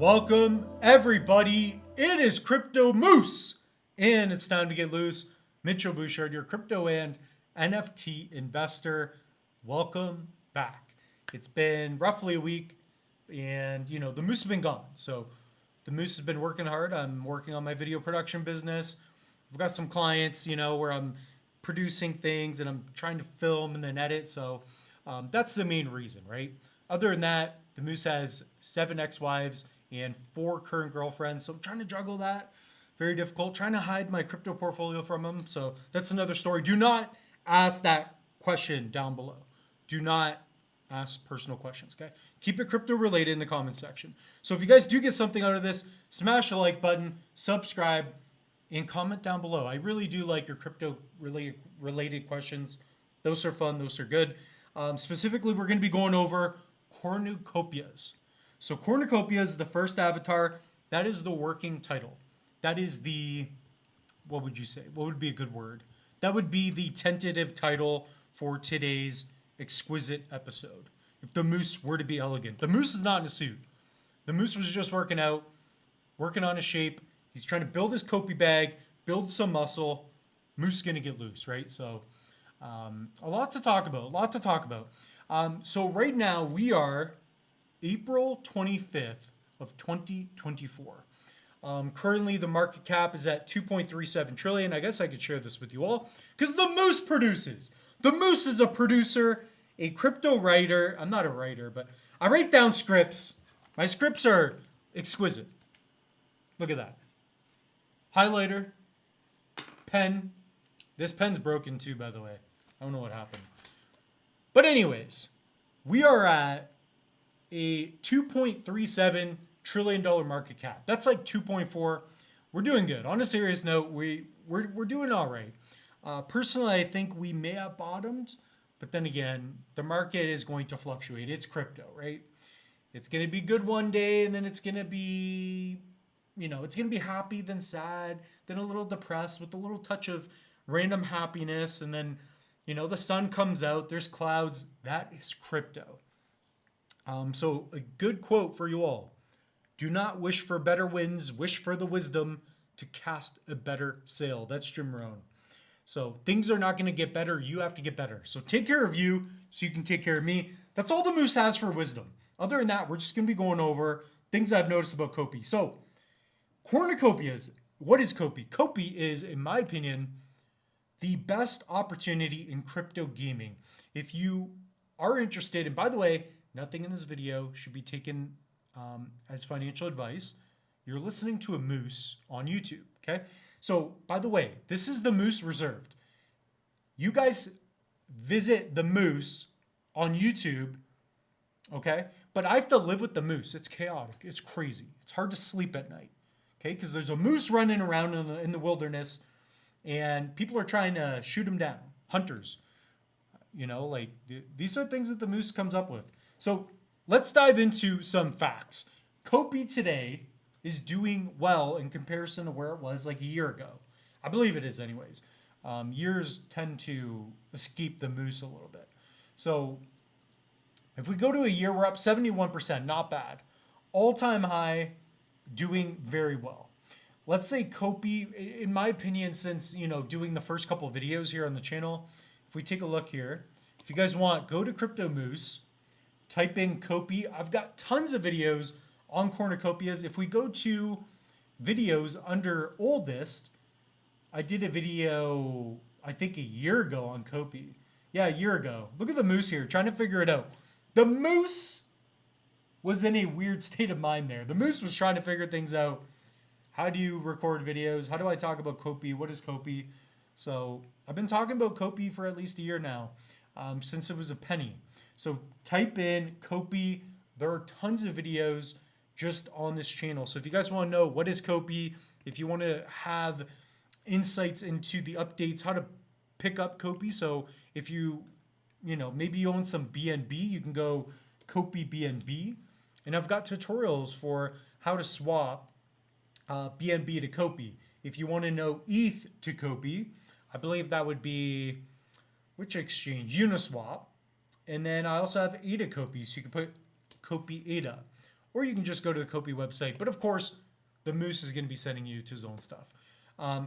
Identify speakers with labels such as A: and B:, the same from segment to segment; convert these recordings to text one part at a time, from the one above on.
A: Welcome everybody. It is Crypto Moose and it's time to get loose. Mitchell Bouchard, your crypto and NFT investor. Welcome back. It's been roughly a week and the Moose has been gone. So the Moose has been working hard. I'm working on my video production business. I've got some clients, where I'm producing things and I'm trying to film and then edit. So that's the main reason, right? Other than that, the Moose has 7 ex-wives and 4 current girlfriends. So I'm trying to juggle that. Very difficult. Trying to hide my crypto portfolio from them. So that's another story. Do not ask that question down below. Do not ask personal questions, okay? Keep it crypto related in the comments section. So if you guys do get something out of this, smash the like button, subscribe, and comment down below. I really do like your crypto related questions. Those are fun. Those are good. Specifically, we're going to be going over Cornucopias. So Cornucopias is the first avatar. That is the working title. That is the, what would you say? What would be a good word? That would be the tentative title for today's exquisite episode. If the Moose were to be elegant. The Moose is not in a suit. The Moose was just working out, working on his shape. He's trying to build his COPI bag, build some muscle. Moose is going to get loose, right? So a lot to talk about. So right now we are April 25th of 2024. Currently the market cap is at 2.37 trillion. I guess I could share this with you all because the Moose produces. The Moose is a producer, a crypto writer. I'm not a writer, but I write down scripts. My scripts are exquisite. Look at that. Highlighter, pen. This pen's broken too, by the way. I don't know what happened. But anyways, we are at a $2.37 trillion market cap. That's like 2.4. We're doing good. On a serious note, we're doing all right. Personally, I think we may have bottomed, but then again, the market is going to fluctuate. It's crypto, right? It's going to be good one day, and then it's going to be, it's going to be happy, then sad, then a little depressed with a little touch of random happiness, and then, the sun comes out, there's clouds. That is crypto. So a good quote for you all. Do not wish for better winds, wish for the wisdom to cast a better sail. That's Jim Rohn. So things are not going to get better. You have to get better. So take care of you so you can take care of me. That's all the Moose has for wisdom. Other than that, we're just going to be going over things I've noticed about COPI. So Cornucopias. What is COPI? COPI is, in my opinion, the best opportunity in crypto gaming. If you are interested, and by the way, nothing in this video should be taken as financial advice. You're listening to a Moose on YouTube, okay? So, by the way, this is the Moose reserved. You guys visit the Moose on YouTube, okay? But I have to live with the Moose. It's chaotic. It's crazy. It's hard to sleep at night, okay? Because there's a moose running around in the wilderness, and people are trying to shoot him down. Hunters. These are things that the Moose comes up with. So let's dive into some facts. COPI today is doing well in comparison to where it was like a year ago. I believe it is anyways. Years tend to escape the Moose a little bit. So if we go to a year, we're up 71%, not bad. All-time high, doing very well. Let's say COPI, in my opinion, since, doing the first couple of videos here on the channel, if we take a look here, if you guys want, go to Crypto Moose, type in COPI. I've got tons of videos on Cornucopias. If we go to videos under oldest, I did a video, I think a year ago on COPI. Yeah, a year ago. Look at the Moose here, trying to figure it out. The Moose was in a weird state of mind there. The Moose was trying to figure things out. How do you record videos? How do I talk about COPI? What is COPI? So I've been talking about COPI for at least a year now, since it was a penny. So type in COPI. There are tons of videos just on this channel. So if you guys want to know what is COPI, if you want to have insights into the updates, how to pick up COPI. So if maybe you own some BNB, you can go COPI BNB. And I've got tutorials for how to swap BNB to COPI. If you want to know ETH to COPI, I believe that would be, which exchange? Uniswap. And then I also have ADA COPI, so you can put COPI ADA. or you can just go to the COPI website. But of course, the Moose is going to be sending you to his own stuff.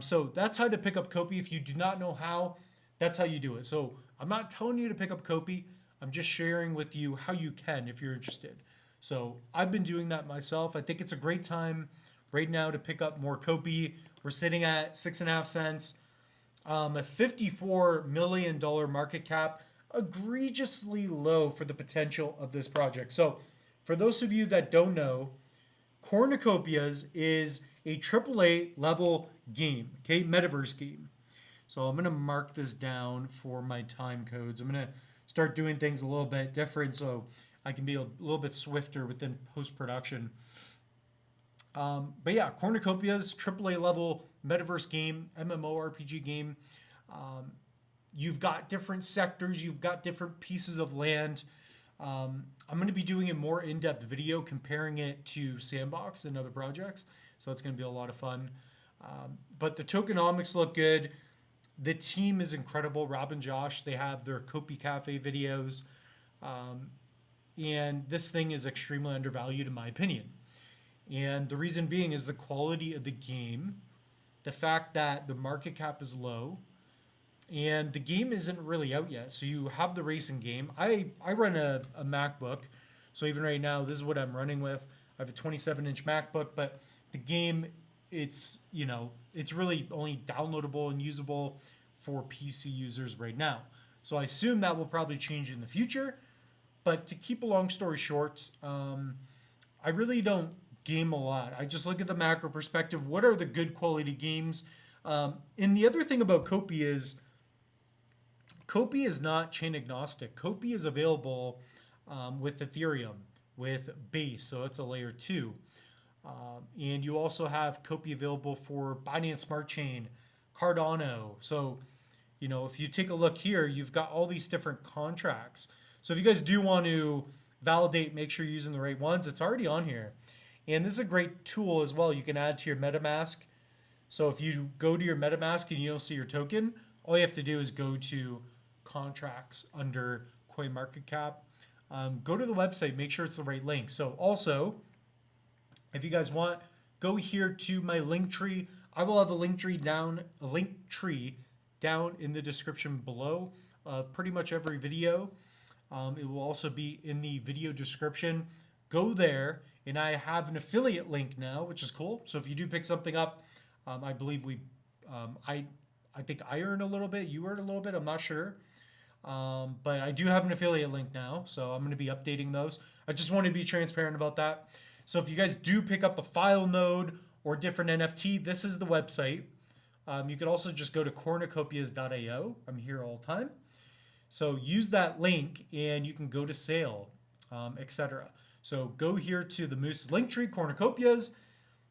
A: So that's how to pick up COPI. If you do not know how, that's how you do it. So I'm not telling you to pick up COPI. I'm just sharing with you how you can if you're interested. So I've been doing that myself. I think it's a great time right now to pick up more COPI. We're sitting at 6.5 cents, a $54 million market cap, egregiously low for the potential of this project. So for those of you that don't know, Cornucopias is a AAA level game, okay, metaverse game. So I'm going to mark this down for my time codes. I'm going to start doing things a little bit different so I can be a little bit swifter within post-production. But yeah, Cornucopias, AAA level metaverse game, MMORPG game. You've got different sectors, you've got different pieces of land. I'm going to be doing a more in-depth video comparing it to Sandbox and other projects. So it's going to be a lot of fun. But the tokenomics look good. The team is incredible. Rob and Josh, they have their COPI Cafe videos. And this thing is extremely undervalued in my opinion. And the reason being is the quality of the game, the fact that the market cap is low, and the game isn't really out yet. So you have the racing game. I run a MacBook. So even right now, this is what I'm running with. I have a 27-inch MacBook, but the game, it's really only downloadable and usable for PC users right now. So I assume that will probably change in the future. But to keep a long story short, I really don't game a lot. I just look at the macro perspective. What are the good quality games? And the other thing about COPI is not chain agnostic. COPI is available with Ethereum, with Base, so it's a layer 2. And you also have COPI available for Binance Smart Chain, Cardano. So, if you take a look here, you've got all these different contracts. So if you guys do want to validate, make sure you're using the right ones, it's already on here. And this is a great tool as well. You can add to your MetaMask. So if you go to your MetaMask and you don't see your token, all you have to do is go to contracts under CoinMarketCap. Go to the website, make sure it's the right link. So also, if you guys want, go here to my link tree. I will have a link tree down in the description below pretty much every video. It will also be in the video description. Go there, and I have an affiliate link now, which is cool. So if you do pick something up, I believe I think I earn a little bit, you earn a little bit, I'm not sure. But I do have an affiliate link now, so I'm going to be updating those. I just want to be transparent about that. So if you guys do pick up a file node or different NFT, this is the website. You could also just go to cornucopias.io. I'm here all the time. So use that link and you can go to sale, etc. So go here to the Moose's link tree, Cornucopias,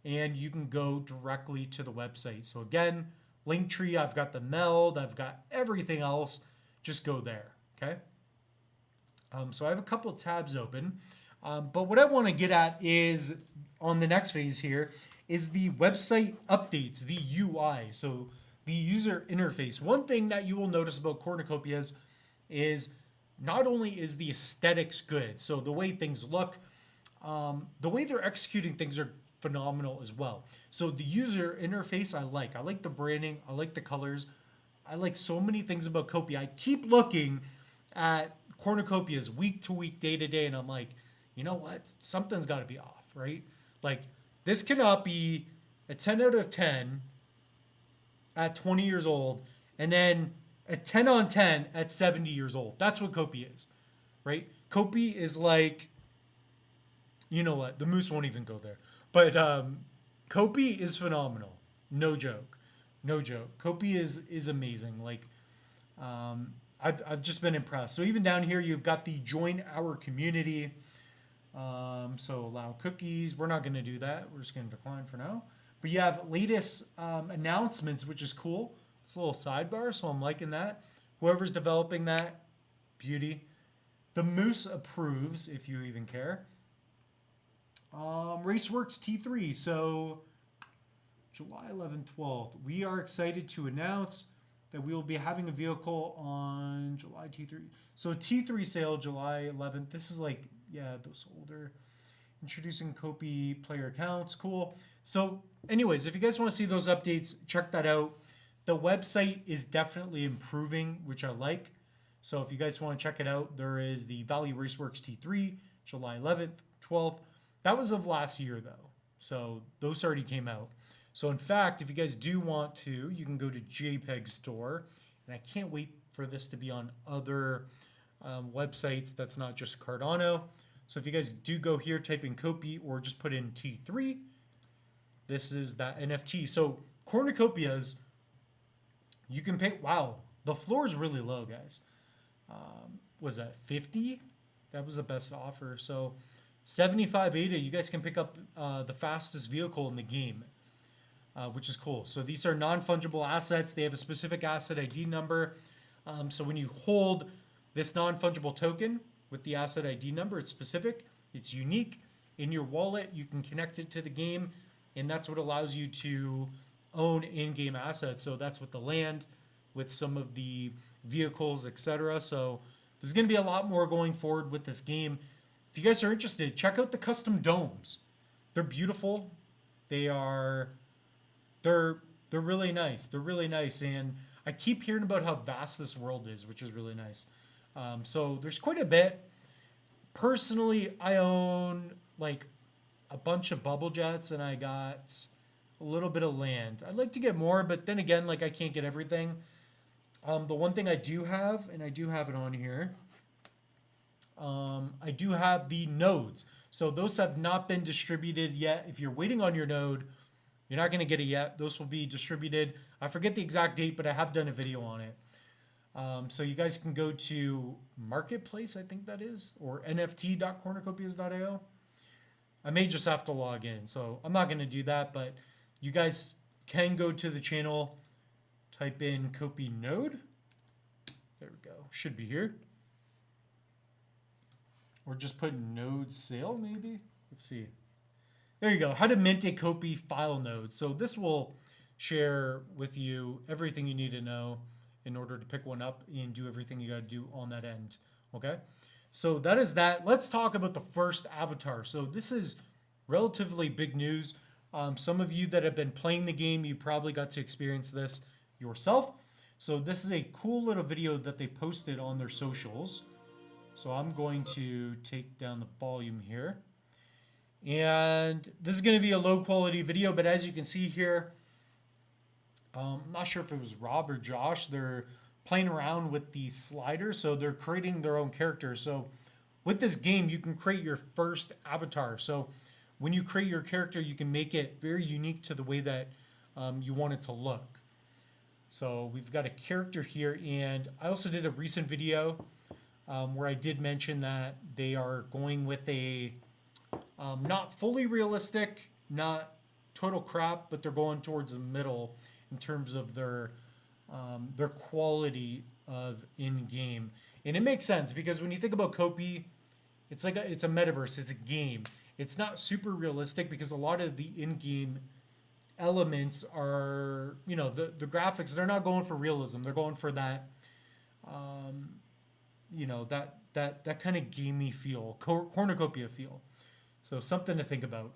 A: and you can go directly to the website. So again, link tree, I've got the meld, I've got everything else. Just go there, okay? So I have a couple of tabs open. But what I want to get at is, on the next phase here, is the website updates, the UI, so the user interface. One thing that you will notice about Cornucopias is not only is the aesthetics good, so the way things look, the way they're executing things are phenomenal as well. So the user interface I like the branding, I like the colors, I like so many things about COPI. I keep looking at Cornucopias week to week, day to day, and I'm like, you know what? Something's got to be off, right? Like, this cannot be a 10 out of 10 at 20 years old and then a 10 on 10 at 70 years old. That's what COPI is, right? COPI is like, you know what? The Moose won't even go there. But COPI is phenomenal. No joke. No joke. COPI is amazing. Like, I've just been impressed. So even down here, you've got the join our community. So allow cookies. We're not going to do that. We're just going to decline for now. But you have latest announcements, which is cool. It's a little sidebar, so I'm liking that. Whoever's developing that, beauty. The Moose approves, if you even care. Raceworks T3. So July 11th, 12th. We are excited to announce that we will be having a vehicle on July T3. So T3 sale, July 11th. This is like, yeah, those older. Introducing COPI player accounts. Cool. So anyways, if you guys want to see those updates, check that out. The website is definitely improving, which I like. So if you guys want to check it out, there is the Valley Raceworks T3, July 11th, 12th. That was of last year though. So those already came out. So in fact, if you guys do want to, you can go to JPEG Store. And I can't wait for this to be on other websites that's not just Cardano. So if you guys do go here, type in COPI or just put in T3, this is that NFT. So Cornucopias, you can pay, wow, the floor is really low, guys. Was that 50? That was the best offer. So 75 ADA, you guys can pick up the fastest vehicle in the game, which is cool. So these are non-fungible assets. They have a specific asset ID number. So when you hold this non-fungible token with the asset ID number, it's specific, it's unique. In your wallet, you can connect it to the game, and that's what allows you to own in-game assets. So that's with the land, with some of the vehicles, etc. So there's going to be a lot more going forward with this game. If you guys are interested, check out the custom domes. They're beautiful. They're really nice. They're really nice, and I keep hearing about how vast this world is, which is really nice. So there's quite a bit. Personally, I own like a bunch of bubble jets, and I got a little bit of land. I'd like to get more, but then again, like I can't get everything. The one thing I do have, and I do have it on here, I do have the nodes. So those have not been distributed yet. If you're waiting on your node, you're not going to get it yet. Those will be distributed. I forget the exact date, but I have done a video on it. So you guys can go to Marketplace, I think that is, or nft.cornucopias.io. I may just have to log in, so I'm not going to do that, but you guys can go to the channel, type in COPI node. There we go. Should be here. Or just put node sale, maybe. Let's see. There you go. How to mint a COPI file node. So this will share with you everything you need to know in order to pick one up and do everything you got to do on that end. Okay. So that is that. Let's talk about the first avatar. So this is relatively big news. Some of you that have been playing the game, you probably got to experience this yourself. So this is a cool little video that they posted on their socials. So I'm going to take down the volume here. And this is going to be a low quality video, but as you can see here, I'm not sure if it was Rob or Josh, they're playing around with the slider. So they're creating their own characters. So with this game, you can create your first avatar. So when you create your character, you can make it very unique to the way that you want it to look. So we've got a character here, and I also did a recent video where I did mention that they are going with a not fully realistic, not total crap, but they're going towards the middle in terms of their quality of in-game. And it makes sense because when you think about COPI, it's like it's a metaverse, it's a game. It's not super realistic because a lot of the in-game elements are, you know, the graphics, they're not going for realism. They're going for that, you know, that kind of gamey feel, cornucopia feel. So something to think about.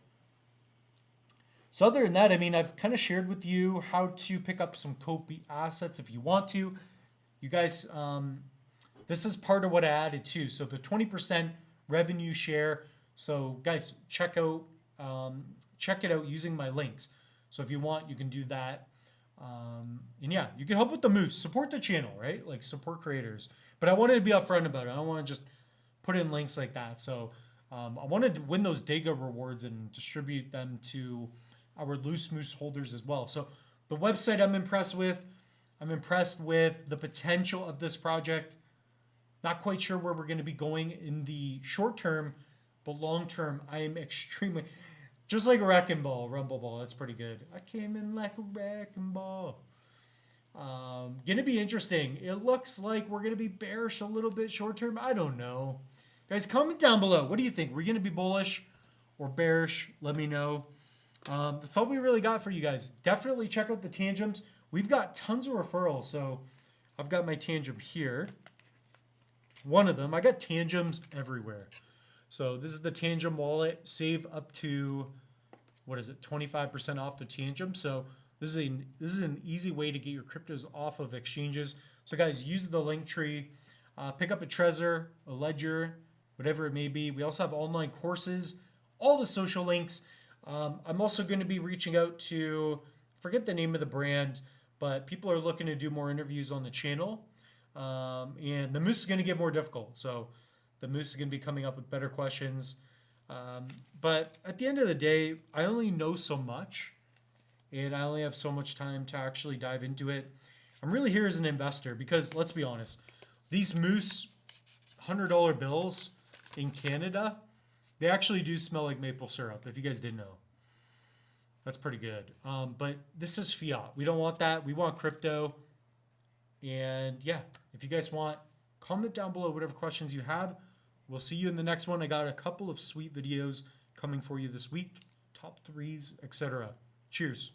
A: So other than that, I mean, I've kind of shared with you how to pick up some COPI assets if you want to. You guys, this is part of what I added too. So the 20% revenue share. So guys, check it out using my links. So if you want, you can do that. And yeah, you can help with the moose, support the channel, right? Like support creators. But I wanted to be upfront about it. I don't want to just put in links like that. So I wanted to win those Dega rewards and distribute them to our loose moose holders as well. So the website I'm impressed with. I'm impressed with the potential of this project. Not quite sure where we're going to be going in the short term, but long term, I am extremely, just like a wrecking ball, rumble ball. That's pretty good. I came in like a wrecking ball. Going to be interesting. It looks like we're going to be bearish a little bit short term. I don't know. Guys, comment down below. What do you think? We're going to be bullish or bearish? Let me know. That's all we really got for you guys. Definitely check out the tangems. We've got tons of referrals. So I've got my tangem here. One of them. I got tangems everywhere. So this is the Tangem wallet. Save up to, what is it, 25% off the Tangem. So this is an easy way to get your cryptos off of exchanges. So guys, use the link tree. Pick up a Trezor, a Ledger, whatever it may be. We also have online courses, all the social links. I'm also going to be reaching out to, forget the name of the brand, but people are looking to do more interviews on the channel. And the Moose is going to get more difficult. So the Moose is going to be coming up with better questions. But at the end of the day, I only know so much, and I only have so much time to actually dive into it. I'm really here as an investor because, let's be honest, these Moose $100 bills in Canada, they actually do smell like maple syrup, if you guys didn't know. That's pretty good. But this is fiat. We don't want that. We want crypto. And yeah, if you guys want, comment down below whatever questions you have. We'll see you in the next one. I got a couple of sweet videos coming for you this week. Top threes, etc. Cheers.